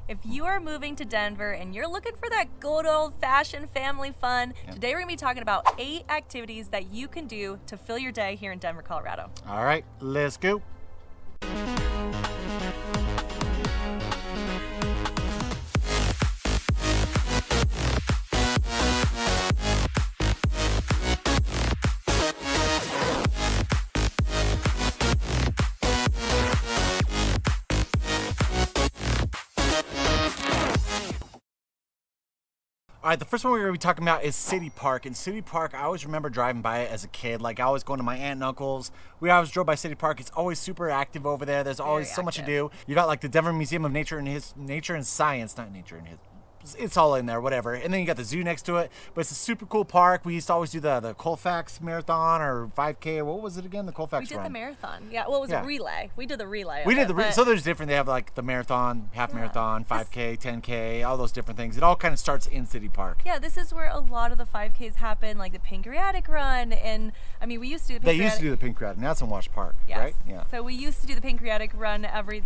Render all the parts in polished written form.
If you are moving to Denver and you're looking for that good old-fashioned family fun, today we're going to be talking about 8 activities that you can do to fill your day here in Denver, Colorado. All right, let's go. All right, the first one we're going to be talking about is City Park. And City Park, I always remember driving by it as a kid. Like, I always going to my aunt and uncles. We always drove by City Park. It's always super active over there. There's always so much to do. You got, like, the Denver Museum of Nature and Science. Not Nature and it's all in there, whatever. And then you got the zoo next to it. But it's a super cool park. We used to always do the Colfax Marathon or 5K. What was it again? The Colfax run. We did the marathon. Yeah, well, it was a relay. We did the relay. So there's different. They have, like, the marathon, half marathon, 5K, 10K, all those different things. It all kind of starts in City Park. Yeah, this is where a lot of the 5Ks happen, like the Pancreatic Run. And, I mean, we used to do the Pancreatic. They used to do the Pancreatic. Now it's in Wash Park, right? Yeah. So we used to do the Pancreatic Run every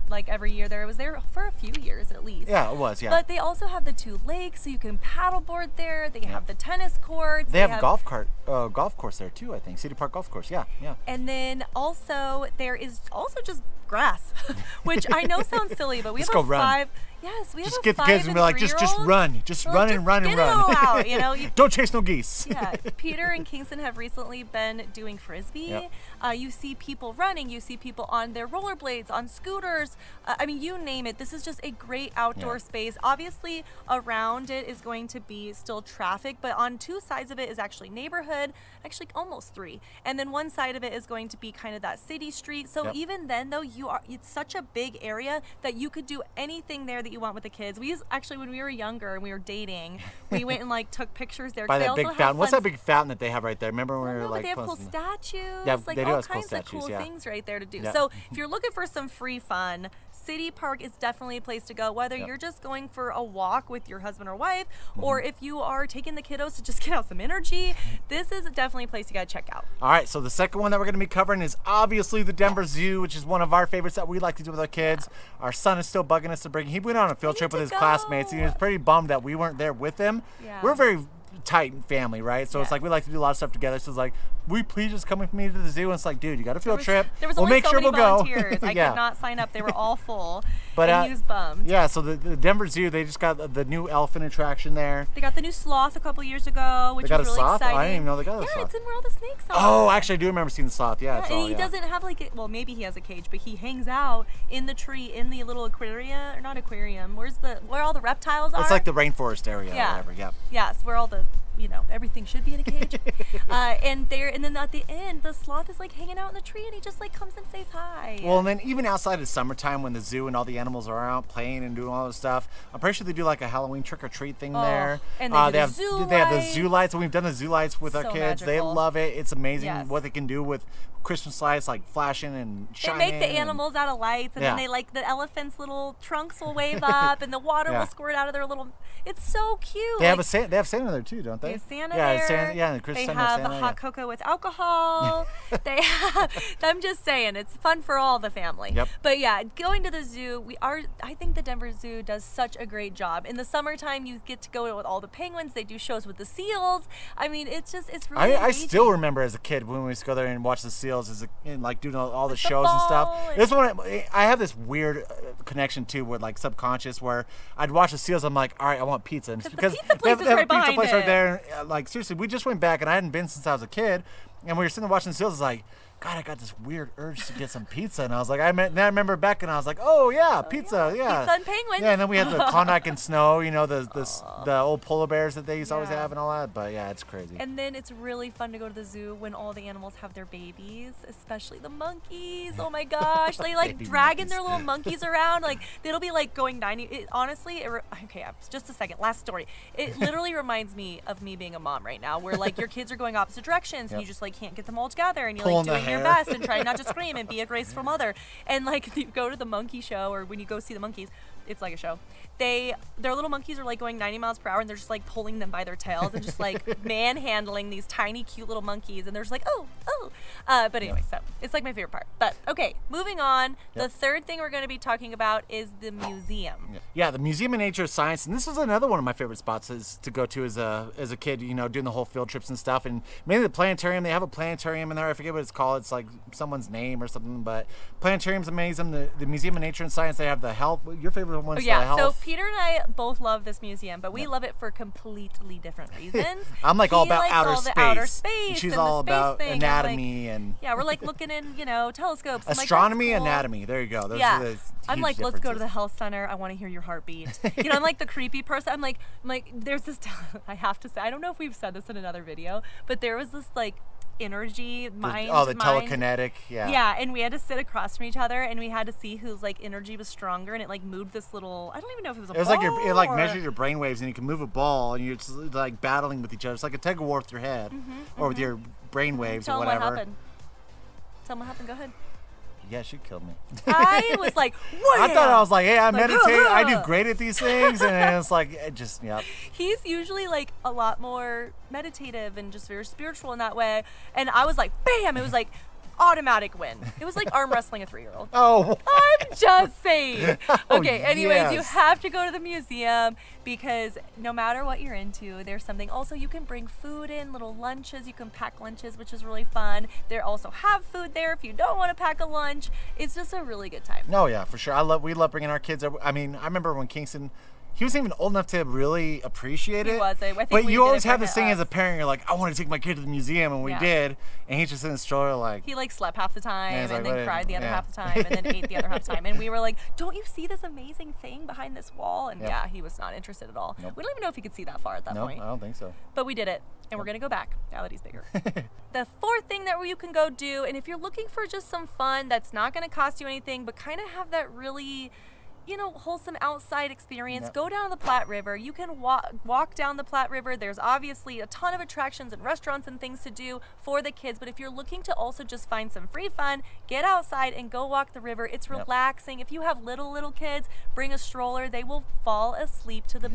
year there. It was there for a few years at least. Yeah, it was, yeah. But they also have the 2 lakes, so you can paddleboard there. They have the tennis courts. They have golf course there too, I think. City Park Golf Course, yeah. And then also there is also just grass, which I know sounds silly, but we have run. Yes, we have just get the kids and be like, just run, just run and run. Out, you know. Don't chase no geese. Yeah, Peter and Kingston have recently been doing frisbee. Yep. You see people running, you see people on their rollerblades, on scooters. I mean, you name it. This is just a great outdoor space. Obviously, around it is going to be still traffic, but on 2 sides of it is actually neighborhood, actually almost 3. And then one side of it is going to be kind of that city street. So even then, though, it's such a big area that you could do anything there that you want with the kids. Actually, when we were younger and we were dating, we went and like took pictures there. By that big fountain. What's that big fountain that they have right there? Remember when we were like, they have cool statues, they do all have kinds of cool things right there to do. So if you're looking for some free fun, City Park is definitely a place to go, whether you're just going for a walk with your husband or wife, or if you are taking the kiddos to just get out some energy. This is definitely a place you got to check out. All right, so the second one that we're going to be covering is obviously the Denver Zoo, which is one of our favorites that we like to do with our kids. Our son is still bugging us to bring. He went on a field trip with his classmates, and he was pretty bummed that we weren't there with him. We're very tight family, right? So it's like we like to do a lot of stuff together. So it's like, will you please just come with me to the zoo? And it's like, dude, you got a field trip. There was we'll only make so sure many we'll volunteers. go. I could not sign up. They were all full. But and he was bummed. Yeah, so the Denver Zoo, they just got the new elephant attraction there. They got the new sloth a couple years ago, which was really exciting. I didn't even know they got a sloth. Yeah, it's in where all the snakes are. Oh, actually, I do remember seeing the sloth. Yeah, and he doesn't have well, maybe he has a cage, but he hangs out in the tree in the little aquarium, or not aquarium. Where all the reptiles are? It's like the rainforest area or whatever. Yeah. Yes, where all the everything should be in a cage. And then at the end, the sloth is like hanging out in the tree, and he just like comes and says hi. Well, and then even outside of summertime, when the zoo and all the animals are out playing and doing all this stuff, I'm pretty sure they do like a Halloween trick or treat thing there. And they have the zoo lights, and we've done the zoo lights with our kids. Magical. They love it. It's amazing what they can do with Christmas lights, like flashing and shining. They make the animals out of lights, and then they the elephants' little trunks will wave up, and the water will squirt out of their little. It's so cute. They have Santa there too, don't they? They have Santa there. They have the hot cocoa with alcohol. They have. I'm just saying, it's fun for all the family. Yep. But yeah, going to the zoo, I think the Denver Zoo does such a great job. In the summertime, you get to go with all the penguins. They do shows with the seals. I mean, it's really. I still remember as a kid when we used to go there and watch the seals, and like doing all the shows and stuff. This one, I have this weird connection too, with like subconscious, where I'd watch the seals. I'm like, all right, I want pizza, and because the pizza place is right behind pizza place it. right there. Like seriously, we just went back, and I hadn't been since I was a kid, and we were sitting there watching the seals. It's like, God, I got this weird urge to get some pizza, and I was like, I remember back, and I was like, oh yeah, pizza, pizza and penguins. Yeah, and then we had the Klondike and snow, the old polar bears that they used to always have and all that. But yeah, it's crazy. And then it's really fun to go to the zoo when all the animals have their babies, especially the monkeys. Oh my gosh, they like dragging their little monkeys around. Like it'll be like going 90. Honestly, just a second. Last story. It literally reminds me of me being a mom right now, where like your kids are going opposite directions, and you just like can't get them all together, and you're like doing your best and trying not to scream and be a graceful mother. And like you go to the monkey show, or when you go see the monkeys, it's like a show. Their little monkeys are like going 90 miles per hour, and they're just like pulling them by their tails and just like manhandling these tiny, cute little monkeys, and they're just like, oh. But anyway, so it's like my favorite part. But okay, moving on. The third thing we're going to be talking about is the museum. Yeah, the Museum of Nature and Science, and this is another one of my favorite spots to go to as a kid. You know, doing the whole field trips and stuff, and mainly the planetarium. They have a planetarium in there. I forget what it's called. It's like someone's name or something, but planetarium's amazing. The Museum of Nature and Science. They have the health. Your favorite one's the health. So Peter and I both love this museum, but we love it for completely different reasons. I'm like all about outer space. And she's all about anatomy and yeah, we're like looking in, telescopes. Astronomy, I'm like, that's cool. anatomy. There you go. Those yeah. are the I'm like, huge let's go to differences. the health center. I want to hear your heartbeat. I'm like the creepy person. I'm like, there's this. I have to say, I don't know if we've said this in another video, but there was this like energy mind. The telekinetic. Yeah, and we had to sit across from each other, and we had to see whose like energy was stronger, and it like moved this little. I don't even know if it was a ball. It like measured your brain waves, and you can move a ball, and you're just like battling with each other. It's like a tug of war with your head, or with your brain waves or whatever. Tell them what happened. Go ahead. Yeah, she killed me. I was like, what? I thought I was like, hey, I meditate. I do great at these things. And it's like, yep. He's usually like a lot more meditative and just very spiritual in that way. And I was like, bam! It was like automatic win. It was like arm wrestling a 3-year-old. Oh. I'm just saying. Okay, anyways, yes. you have to go to the museum because no matter what you're into, there's something. Also, you can bring food in, little lunches. You can pack lunches, which is really fun. They also have food there if you don't want to pack a lunch. It's just a really good time. Oh, yeah, for sure. We love bringing our kids. I mean, I remember when Kingston... He wasn't even old enough to really appreciate it. He was. I think but we you did always it have for this thing us. as a parent. You're like, I want to take my kid to the museum, and we did. And he's just in the stroller like... He like slept half the time he's and like, then cried the other half the time and then ate the other half the time. And we were like, don't you see this amazing thing behind this wall? And yeah, he was not interested at all. Nope. We don't even know if he could see that far at that point. I don't think so. But we did it. And we're going to go back now that he's bigger. The fourth thing that you can go do, and if you're looking for just some fun that's not going to cost you anything, but kind of have that really... wholesome outside experience. Yep. Go down to the Platte River. You can walk down the Platte River. There's obviously a ton of attractions and restaurants and things to do for the kids. But if you're looking to also just find some free fun, get outside and go walk the river. It's relaxing. If you have little kids, bring a stroller. They will fall asleep to the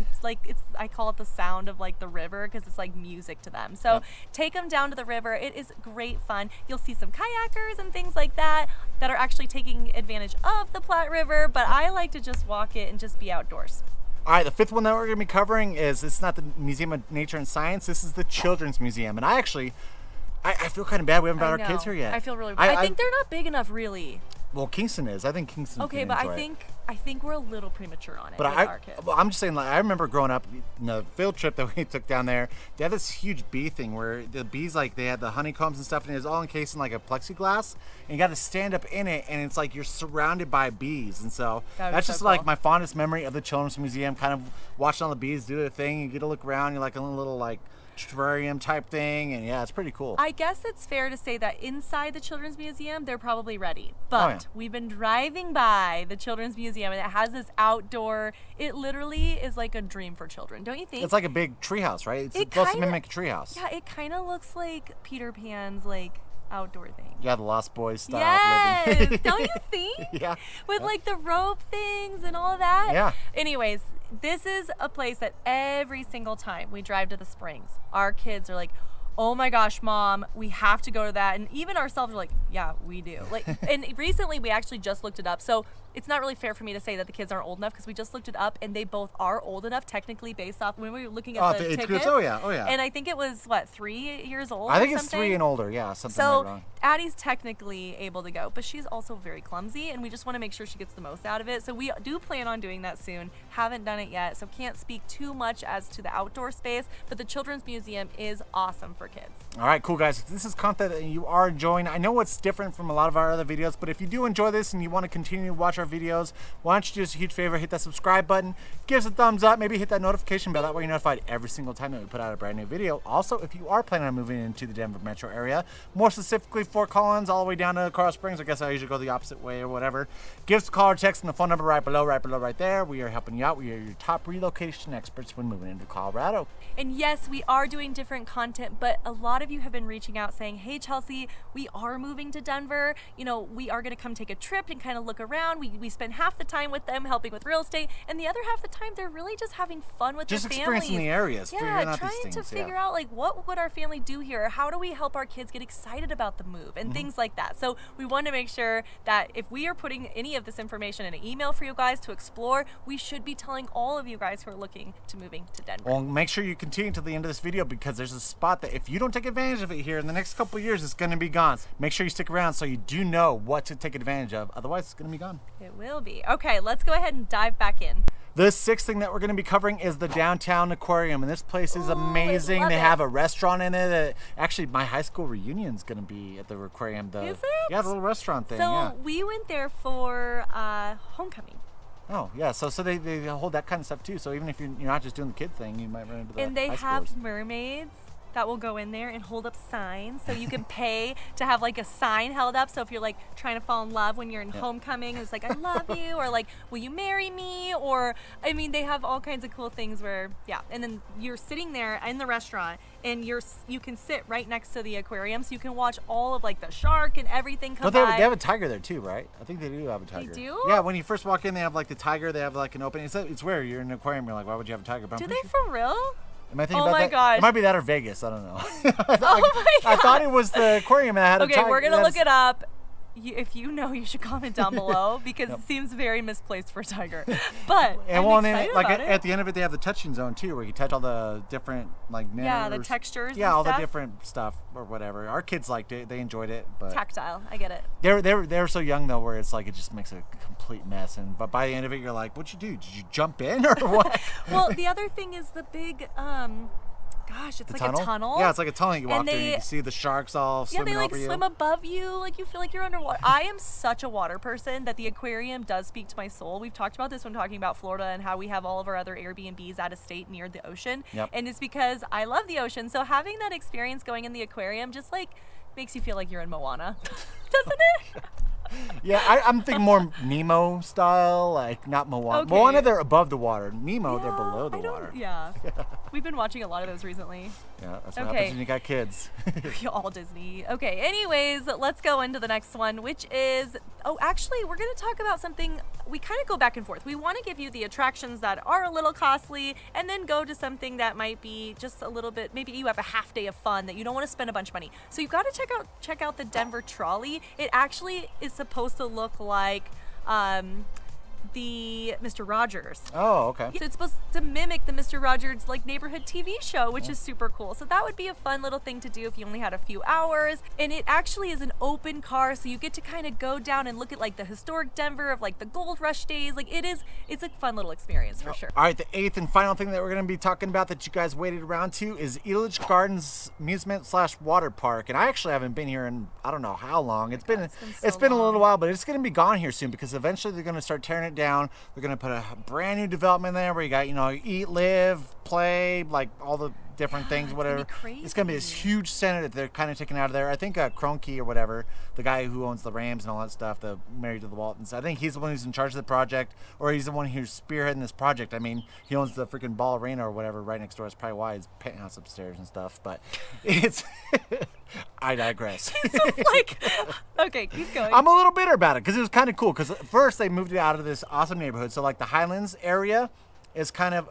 I call it the sound of like the river because it's like music to them. So take them down to the river. It is great fun. You'll see some kayakers and things like that are actually taking advantage of the Platte River. But I like to just walk it and just be outdoors. All right, the fifth one that we're going to be covering it's not the Museum of Nature and Science. This is the Children's Museum. And I feel kind of bad we haven't brought our kids here yet. I feel really bad. I think they're not big enough, really. Well, Kingston is. I think Kingston. Okay, but I think we're a little premature on it But with our kids. I'm just saying, like, I remember growing up, the field trip that we took down there, they had this huge bee thing where the bees, like, they had the honeycombs and stuff, and it was all encased in, like, a plexiglass, and you got to stand up in it, and it's like you're surrounded by bees. And so that's just, like, my fondest memory of the Children's Museum, kind of watching all the bees do their thing. You get to look around, you're like a little, like, terrarium type thing, and yeah, it's pretty cool. I guess it's fair to say that inside the Children's Museum, they're probably ready. But we've been driving by the Children's Museum, and it has this outdoor, it literally is like a dream for children, don't you think? It's like a big treehouse, right? It's supposed to mimic a treehouse. Yeah, it kind of looks like Peter Pan's, like, outdoor thing. Yeah, the Lost Boys style. Yes! Living. Don't you think? Yeah. With like the rope things and all that. Yeah. Anyways, this is a place that every single time we drive to the Springs, our kids are like, oh my gosh, Mom, we have to go to that. And even ourselves are like, yeah, we do. Like, and recently we actually just looked it up. So it's not really fair for me to say that the kids aren't old enough because we just looked it up and they both are old enough technically based off when we were looking at the tickets. Oh yeah. And I think it was 3 years old. I think or it's something? 3 and older. Yeah, something So like that. Addie's technically able to go, but she's also very clumsy, and we just want to make sure she gets the most out of it. So we do plan on doing that soon. Haven't done it yet, so can't speak too much as to the outdoor space. But the Children's Museum is awesome for kids. All right, cool guys. If this is content that you are enjoying, I know it's different from a lot of our other videos, but if you do enjoy this and you want to continue to watch our videos, why don't you do us a huge favor, hit that subscribe button, give us a thumbs up, maybe hit that notification bell. That way you're notified every single time that we put out a brand new video. Also, if you are planning on moving into the Denver metro area, more specifically Fort Collins, all the way down to Colorado Springs, I guess I usually go the opposite way or whatever, give us a call or text on the phone number right below, right there. We are helping you out. We are your top relocation experts when moving into Colorado. And yes, we are doing different content, but a lot of you have been reaching out saying, hey, Chelsea, we are moving to Denver. You know, we are going to come take a trip and kind of look around. We we spend half the time with them helping with real estate, and the other half the time they're really just having fun with just their experiencing families. the areas, figuring out trying these things. to figure out like what would our family do here? How do we help our kids get excited about the move and things like that? So we want to make sure that if we are putting any of this information in an email for you guys to explore, we should be telling all of you guys who are looking to moving to Denver. Well, make sure you continue to the end of this video, because there's a spot that if you don't take advantage of it here in the next couple of years, it's going to be gone. Make sure you stick around so you do know what to take advantage of. Otherwise, it's going to be gone. It will be. Okay, let's go ahead and dive back in. The sixth thing that we're going to be covering is the downtown aquarium, and this place is amazing. love They it. have a restaurant in it. Actually, my high school reunion is going to be at the aquarium. Is it? Yeah, the little restaurant thing. So yeah. we went there for homecoming. Oh, yeah. So they hold that kind of stuff too. So even if you're not just doing the kid thing, you might run into the And they high have schoolers. mermaids that will go in there and hold up signs, so you can pay to have like a sign held up. So if you're like trying to fall in love when you're in homecoming, it's like I love you, or like will you marry me, or I mean they have all kinds of cool things where and then you're sitting there in the restaurant and you can sit right next to the aquarium, so you can watch all of like the shark and everything come by. They have a tiger there too, right? I think they do have a tiger. They do? Yeah, when you first walk in, they have like the tiger. They have like an opening. It's weird. You're in an aquarium. You're like, why would you have a tiger? But Do they for real? Am I thinking Oh about my that? gosh. It might be that or Vegas. I don't know. I thought it was the aquarium that had a tiger. Okay, we're gonna look it up. If you know, you should comment down below, because it seems very misplaced for a tiger. But I'm excited about it. At the end of it, they have the touching zone too, where you touch all the different like the textures. Yeah, and all stuff. the different stuff or whatever. Our kids liked it; they enjoyed it. But Tactile, I get it. they're so young though, where it's like it just makes a complete mess. But by the end of it, you're like, "What'd you do? Did you jump in or what?" Well, the other thing is the big gosh, it's The like a tunnel. Yeah, it's like a tunnel you walk And through. And you can see the sharks all swimming they like over you. swim above you, like you feel like you're underwater. I am such a water person that the aquarium does speak to my soul. We've talked about this when talking about Florida and how we have all of our other Airbnbs out of state near the ocean. Yep. And it's because I love the ocean. So having that experience going in the aquarium just like makes you feel like you're in Moana, doesn't it? Yeah, I'm thinking more Nemo style, like not Moana. Okay. Moana, they're above the water. Nemo, they're below the water. Yeah. We've been watching a lot of those recently. Yeah, that's what Okay. happens when you got kids. All Disney. Okay, anyways, let's go into the next one, which is, actually, we're going to talk about something. We kind of go back and forth. We want to give you the attractions that are a little costly, and then go to something that might be just a little bit, maybe you have a half day of fun that you don't want to spend a bunch of money. So you've got to check out the Denver Trolley. It actually is supposed to look like the Mr. Rogers. Oh, okay. So it's supposed to mimic the Mr. Rogers like neighborhood TV show, which is super cool. So that would be a fun little thing to do if you only had a few hours. And it actually is an open car, so you get to kind of go down and look at like the historic Denver of like the gold rush days. Like it's a fun little experience for sure. All right, the eighth and final thing that we're going to be talking about that you guys waited around to is Elitch Gardens Amusement / Water Park. And I actually haven't been here in I don't know how long. It's been so a little long. while, but it's going to be gone here soon because eventually they're going to start tearing it down. They're going to put a brand new development there where you got, eat, live, play, like all the different things, whatever. It's gonna be It's going to be this huge center that they're kind of taking out of there. I think Kroenke or whatever, the guy who owns the Rams and all that stuff, the married to the Waltons, I think he's the one who's in charge of the project, or he's the one who's spearheading this project. I mean, he owns the freaking Ball Arena or whatever right next door. It's probably why his penthouse upstairs and stuff, but it's... I digress. It's just like, okay, keep going. I'm a little bitter about it because it was kind of cool. Because first they moved it out of this awesome neighborhood. So like the Highlands area is kind of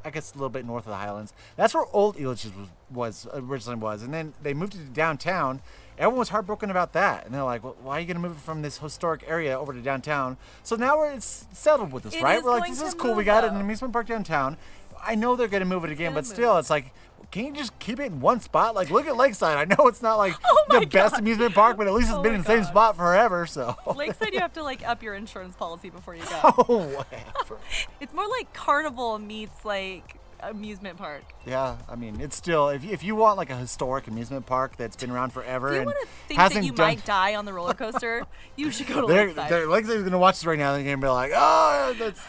I guess a little bit north of the Highlands. That's where old Elitch's was originally. And then they moved it to downtown. Everyone was heartbroken about that, and they're like, well, "Why are you going to move it from this historic area over to downtown?" So now it's settled with us, It right? is We're like, going "This to is cool. move, We got though. an amusement park downtown." I know they're going to move it again, but gonna still, move. it's like, can you just keep it in one spot? Like, look at Lakeside. I know it's not like Oh my the best God. amusement park, but at least it's Oh been my in the same God. spot forever. So. Lakeside, you have to like up your insurance policy before you go. Oh, whatever. It's more like Carnival meets like amusement park. Yeah, I mean, it's still if you want like a historic amusement park that's been around forever Do you and want to think hasn't that you done. might die on the roller coaster? You should go to They're Lakeside. Lakeside's gonna watch this right now. They're gonna be like, "Oh, that's."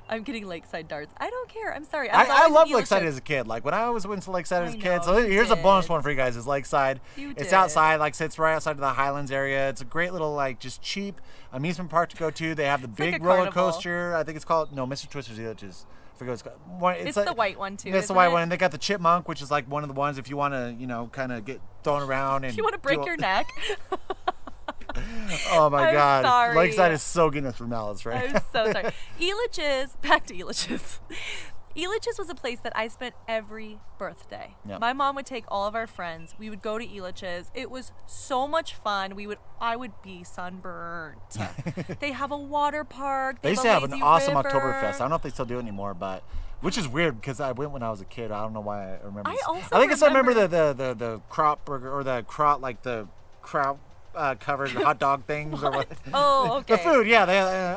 I'm getting Lakeside darts. I don't care. I'm sorry. I loved Lakeside as a kid. Like when I was went to Lakeside as a I kid. know, So you here's a did. bonus one for you guys: is Lakeside. You It's did. outside, like sits right outside of the Highlands area. It's a great little like just cheap amusement park to go to. They have the like big a roller carnival. coaster. I think it's called Mr. Twister's the other. I forget what it's called. It's the white one too. That's the isn't white it? one. And they got the chipmunk, which is like one of the ones if you want to, kind of get thrown around and If you want to break do- your neck. Oh my I'm God. sorry. Lakeside is so getting us from Alice, right? I'm so sorry. Elitch's, back to Elitch's. Elitch's was a place that I spent every birthday. Yep. My mom would take all of our friends. We would go to Elitch's. It was so much fun. I would be sunburnt. They have a water park. They used to have an awesome river. Oktoberfest. I don't know if they still do it anymore, but which is weird because I went when I was a kid. I don't know why I remember. I think I remember the crop burger or the crop covered hot dog things or what? Oh, okay. The food, yeah.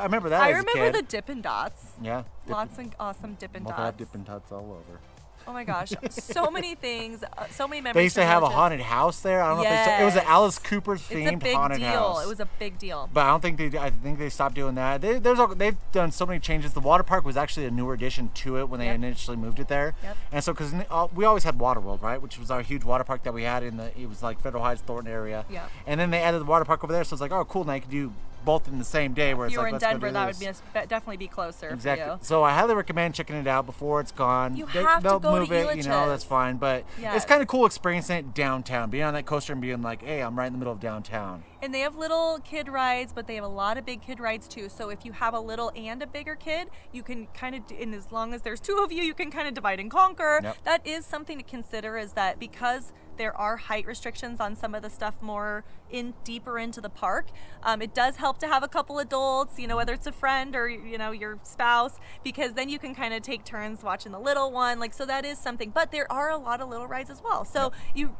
I remember that. I as a remember kid. the Dippin' Dots. Yeah. Lots of awesome Dippin' We'll Dots. have Dippin' Dots all over. Oh my gosh, so many things, so many memories. They used to from have a Elitch's. haunted house there. I don't know if they still, it was an Alice Cooper themed haunted house. It was a big deal. But I don't think they. I think they stopped doing that. They've done so many changes. The water park was actually a newer addition to it when they initially moved it there. Yep. And so because we always had Waterworld, right, which was our huge water park that we had it was like Federal Heights, Thornton area. Yeah. And then they added the water park over there, so it's like, oh, cool. Now you can do both in the same day. Where If it's you were like, in let's go Denver, do that this. would definitely be closer Exactly. for you. So I highly recommend checking it out before it's gone. You have to they'll go to move it, that's Elitch's. fine. But Yes. it's kind of cool experiencing it downtown, being on that coaster and being like, hey, I'm right in the middle of downtown. And they have little kid rides, but they have a lot of big kid rides too. So if you have a little and a bigger kid, you can kind of, and as long as there's two of you, you can kind of divide and conquer. Yep. That is something to consider, is that because there are height restrictions on some of the stuff more deeper into the park, it does help to have a couple adults, whether it's a friend or your spouse, because then you can kind of take turns watching the little one. So that is something. But there are a lot of little rides as well. So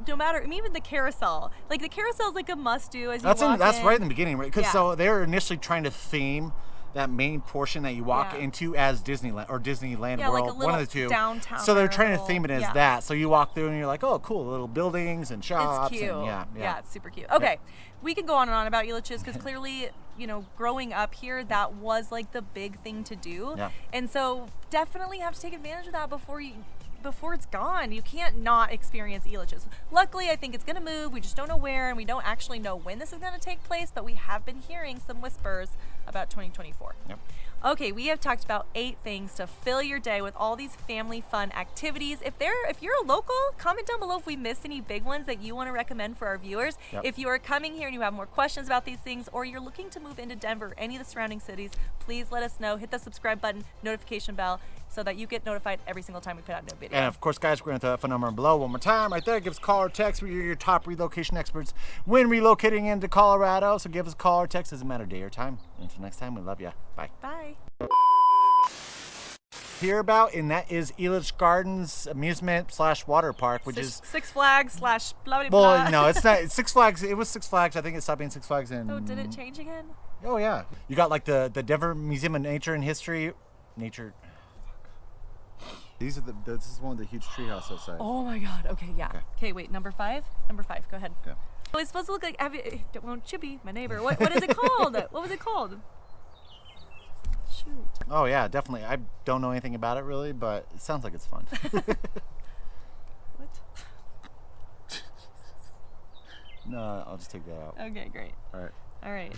no matter, even the carousel, the carousel is like a must do as you walk That's in. right in the beginning, right? Because Yeah. so they were initially trying to theme that main portion that you walk into as Disneyland or Disneyland Yeah, World, like a one of little the two. downtown So they're or trying to little- theme it as yeah. that. So you walk through and you're like, oh, cool, little buildings and It's shops. cute. And yeah. It's super cute. Okay, we can go on and on about Elitch's because clearly, growing up here, that was like the big thing to do. Yeah. And so definitely have to take advantage of that before it's gone. You can't not experience Elitch's. Luckily, I think it's going to move. We just don't know where, and we don't actually know when this is going to take place, but we have been hearing some whispers about 2024. Yep. Okay, we have talked about 8 things to fill your day with all these family fun activities. If you're a local, comment down below if we missed any big ones that you want to recommend for our viewers. Yep. If you are coming here and you have more questions about these things, or you're looking to move into Denver or any of the surrounding cities, please let us know. Hit the subscribe button, notification bell, so that you get notified every single time we put out a new video. And of course, guys, we're going to throw that phone number below one more time. Right there, give us a call or text. We're your top relocation experts when relocating into Colorado. So give us a call or text. Doesn't matter day or time. Until next time, we love you. Bye. Bye. Hear about, and that is Elitch Gardens amusement / water park, which is Six Flags / blah blah blah. well, no, it's not. It's Six Flags. It was Six Flags. I think it stopped being Six Flags. And Oh, did it change again? oh yeah, you got like the Denver Museum of Nature and History. This is one of the huge treehouse outside. Oh my God. Okay, yeah. Okay, wait. Number 5. Go ahead. Okay. Oh, it's supposed to look like. Won't you be my neighbor? What is it called? What was it called? Shoot. Oh yeah, definitely. I don't know anything about it really, but it sounds like it's fun. What? No, I'll just take that out. Okay, great. All right. All right.